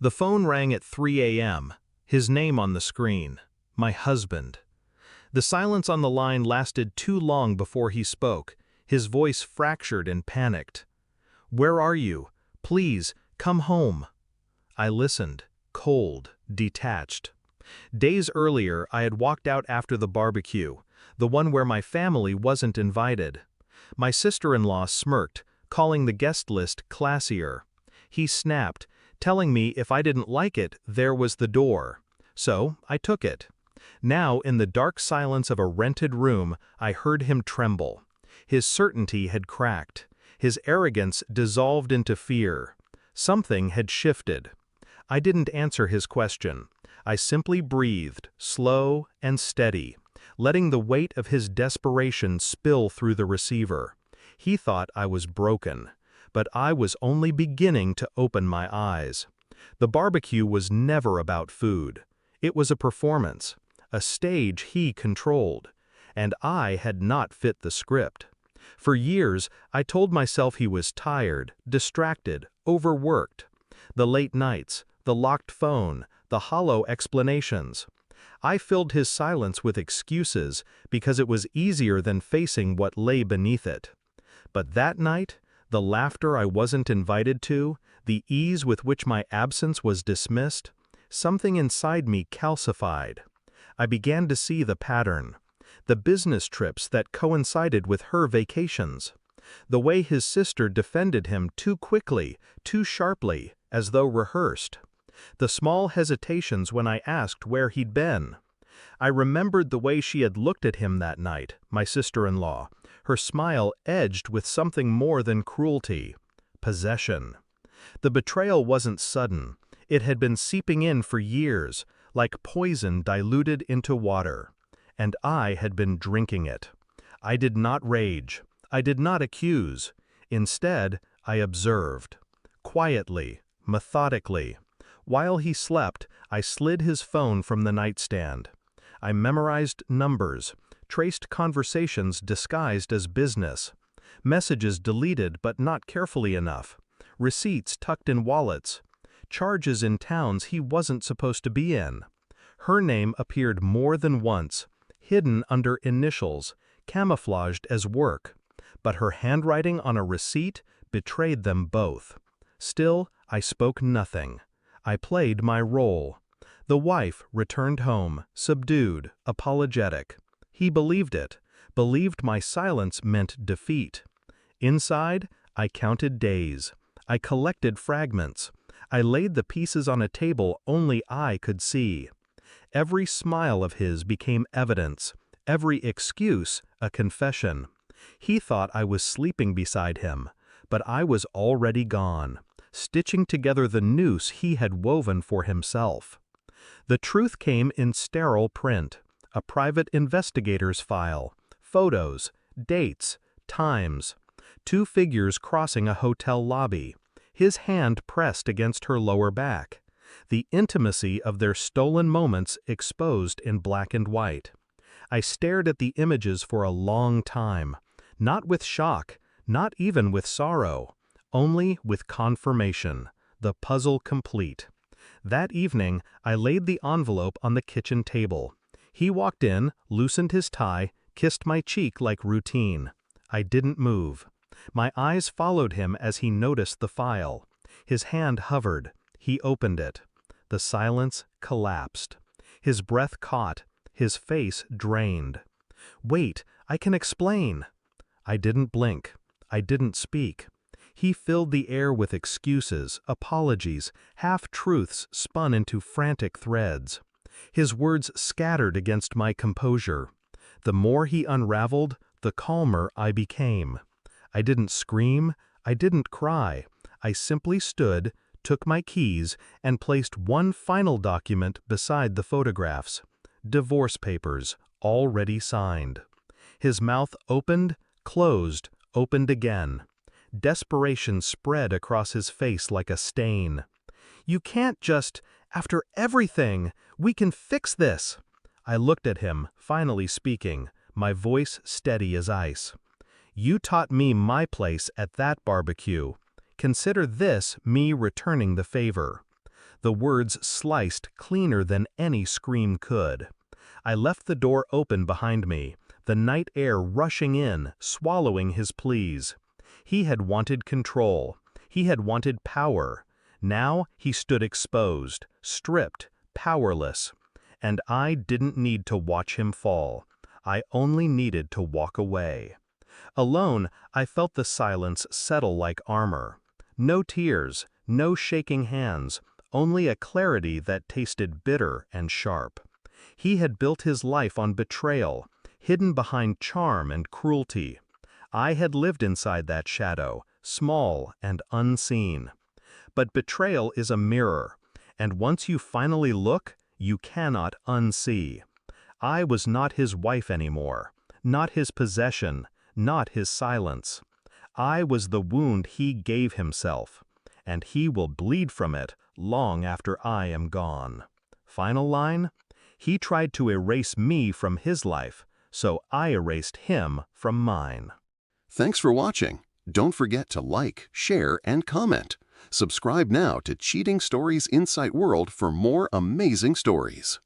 The phone rang at 3 a.m., his name on the screen. My husband. The silence on the line lasted too long before he spoke, his voice fractured and panicked. "Where are you? Please, come home." I listened, cold, detached. Days earlier, I had walked out after the barbecue, the one where my family wasn't invited. My sister-in-law smirked, calling the guest list classier. He snapped, telling me if I didn't like it, there was the door. So, I took it. Now, in the dark silence of a rented room, I heard him tremble. His certainty had cracked. His arrogance dissolved into fear. Something had shifted. I didn't answer his question. I simply breathed, slow and steady, letting the weight of his desperation spill through the receiver. He thought I was broken, but I was only beginning to open my eyes. The barbecue was never about food. It was a performance, a stage he controlled, and I had not fit the script. For years, I told myself he was tired, distracted, overworked. The late nights, the locked phone, the hollow explanations. I filled his silence with excuses because it was easier than facing what lay beneath it. But that night, the laughter I wasn't invited to, the ease with which my absence was dismissed, something inside me calcified. I began to see the pattern. The business trips that coincided with her vacations. The way his sister defended him too quickly, too sharply, as though rehearsed. The small hesitations when I asked where he'd been. I remembered the way she had looked at him that night, my sister-in-law, her smile edged with something more than cruelty. Possession. The betrayal wasn't sudden. It had been seeping in for years, like poison diluted into water. And I had been drinking it. I did not rage. I did not accuse. Instead, I observed. Quietly, methodically. While he slept, I slid his phone from the nightstand. I memorized numbers, traced conversations disguised as business, messages deleted but not carefully enough, receipts tucked in wallets, charges in towns he wasn't supposed to be in. Her name appeared more than once, hidden under initials, camouflaged as work, but her handwriting on a receipt betrayed them both. Still, I spoke nothing. I played my role. The wife returned home, subdued, apologetic. He believed it, believed my silence meant defeat. Inside, I counted days. I collected fragments. I laid the pieces on a table only I could see. Every smile of his became evidence, every excuse a confession. He thought I was sleeping beside him, but I was already gone, stitching together the noose he had woven for himself. The truth came in sterile print, a private investigator's file, photos, dates, times, 2 figures crossing a hotel lobby, his hand pressed against her lower back, the intimacy of their stolen moments exposed in black and white. I stared at the images for a long time, not with shock, not even with sorrow, only with confirmation, the puzzle complete. That evening, I laid the envelope on the kitchen table. He walked in, loosened his tie, kissed my cheek like routine. I didn't move. My eyes followed him as he noticed the file. His hand hovered. He opened it. The silence collapsed. His breath caught. His face drained. "Wait, I can explain." I didn't blink. I didn't speak. He filled the air with excuses, apologies, half-truths spun into frantic threads. His words scattered against my composure. The more he unraveled, the calmer I became. I didn't scream. I didn't cry. I simply stood, took my keys, and placed one final document beside the photographs. Divorce papers, already signed. His mouth opened, closed, opened again. Desperation spread across his face like a stain. "You can't just, after everything, we can fix this." I looked at him, finally speaking, my voice steady as ice. "You taught me my place at that barbecue. Consider this me returning the favor." the words sliced cleaner than any scream could. I left the door open behind me, the night air rushing in, swallowing his pleas. He had wanted control. He had wanted power. Now he stood exposed, stripped, powerless. And I didn't need to watch him fall. I only needed to walk away. Alone, I felt the silence settle like armor. No tears, no shaking hands, only a clarity that tasted bitter and sharp. He had built his life on betrayal, hidden behind charm and cruelty. I had lived inside that shadow, small and unseen. But betrayal is a mirror, and once you finally look, you cannot unsee. I was not his wife anymore, not his possession, not his silence. I was the wound he gave himself, and he will bleed from it long after I am gone. Final line? He tried to erase me from his life, so I erased him from mine. Thanks for watching. Don't forget to like, share, and comment. Subscribe now to Cheating Stories Insight World for more amazing stories.